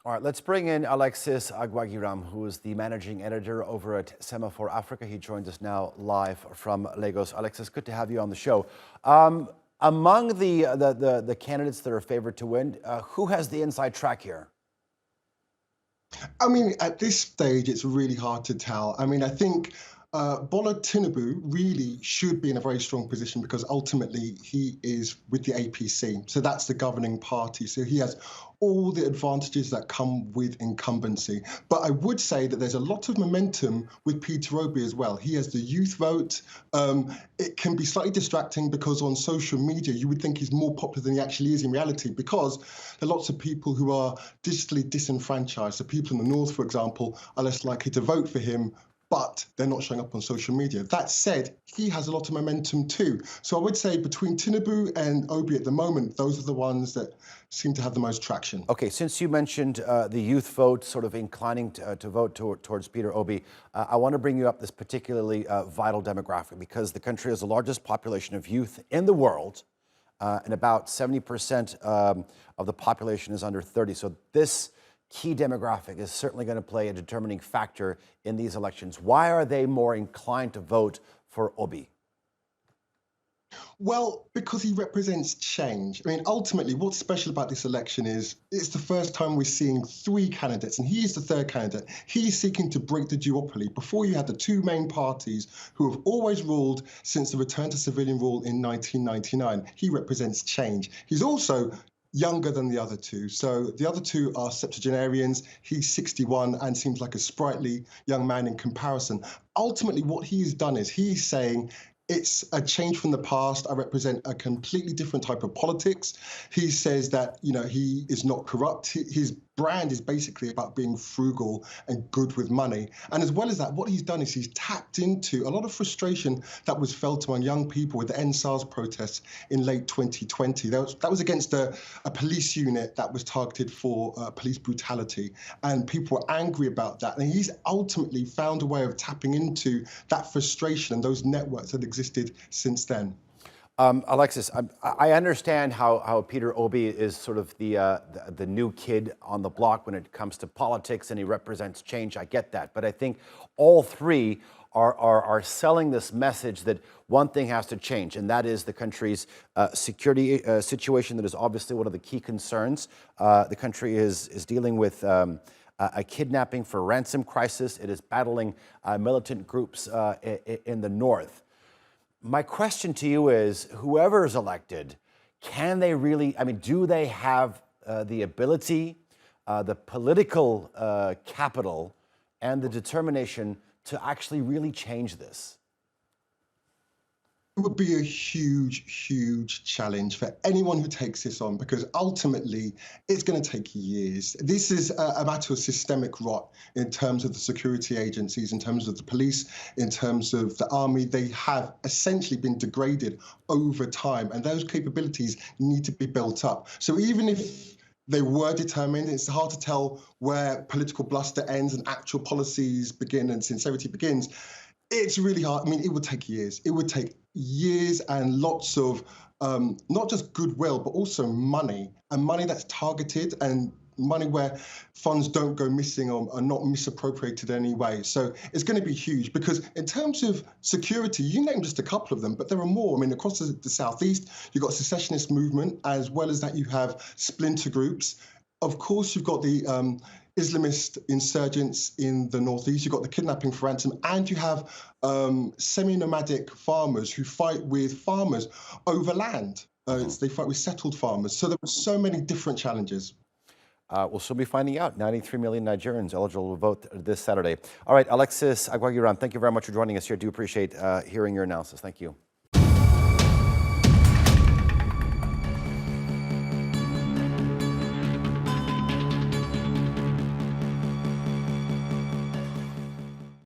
All right, let's bring in Alexis Akwagyiram, who is the managing editor over at Semafor Africa. He joins us now live from Lagos. Alexis, good to have you on the show. Among the candidates that are favored to win, who has the inside track here? I mean, at this stage, it's really hard to tell. I mean, I think Bola Tinubu really should be in a very strong position because ultimately he is with the APC. So that's the governing party. So he has all the advantages that come with incumbency. But I would say that there's a lot of momentum with Peter Obi as well. He has the youth vote. It can be slightly distracting because on social media, you would think he's more popular than he actually is in reality because there are lots of people who are digitally disenfranchised. So people in the north, for example, are less likely to vote for him, but they're not showing up on social media. That said, he has a lot of momentum too. So I would say between Tinubu and Obi at the moment, those are the ones that seem to have the most traction. Okay, since you mentioned the youth vote sort of inclining to vote towards Peter Obi, I want to bring you up this particularly vital demographic because the country has the largest population of youth in the world, and about 70% of the population is under 30. So this key demographic is certainly going to play a determining factor in these elections. Why are they more inclined to vote for Obi? Well, because he represents change. I mean, ultimately, what's special about this election is it's the first time we're seeing three candidates, and he is the third candidate. He's seeking to break the duopoly. Before you had the two main parties who have always ruled since the return to civilian rule in 1999. He represents change. He's also younger than the other two. So the other two are septuagenarians. He's 61 and seems like a sprightly young man in comparison. Ultimately, what he's done is he's saying, it's a change from the past. I represent a completely different type of politics. He says that, he is not corrupt. His brand is basically about being frugal and good with money. And as well as that, what he's done is he's tapped into a lot of frustration that was felt among young people with the EndSARS protests in late 2020. That was against a police unit that was targeted for police brutality. And people were angry about that. And he's ultimately found a way of tapping into that frustration and those networks that existed since then. Alexis, I understand how Peter Obi is sort of the new kid on the block when it comes to politics, and he represents change. I get that, but I think all three are selling this message that one thing has to change, and that is the country's security situation. That is obviously one of the key concerns. The country is dealing with a kidnapping for ransom crisis. It is battling militant groups in the north. My question to you is, whoever is elected, can they really, do they have the ability, the political capital, and the determination to actually really change this? It would be a huge, huge challenge for anyone who takes this on, because ultimately it's going to take years. This is a matter of systemic rot in terms of the security agencies, in terms of the police, in terms of the army. They have essentially been degraded over time, and those capabilities need to be built up. So even if they were determined, it's hard to tell where political bluster ends and actual policies begin and sincerity begins. It's really hard. It would take years. It would take years and lots of not just goodwill, but also money, and money that's targeted and money where funds don't go missing or are not misappropriated in any way. So it's going to be huge because in terms of security, you named just a couple of them, but there are more. Across the Southeast, you've got a secessionist movement, as well as that you have splinter groups. Of course, you've got the Islamist insurgents in the northeast, you've got the kidnapping for ransom, and you have semi-nomadic farmers who fight with farmers over land. They fight with settled farmers. So there are so many different challenges. We'll soon be finding out. 93 million Nigerians eligible to vote this Saturday. All right, Alexis Akwagyiram, thank you very much for joining us here. I do appreciate hearing your analysis. Thank you.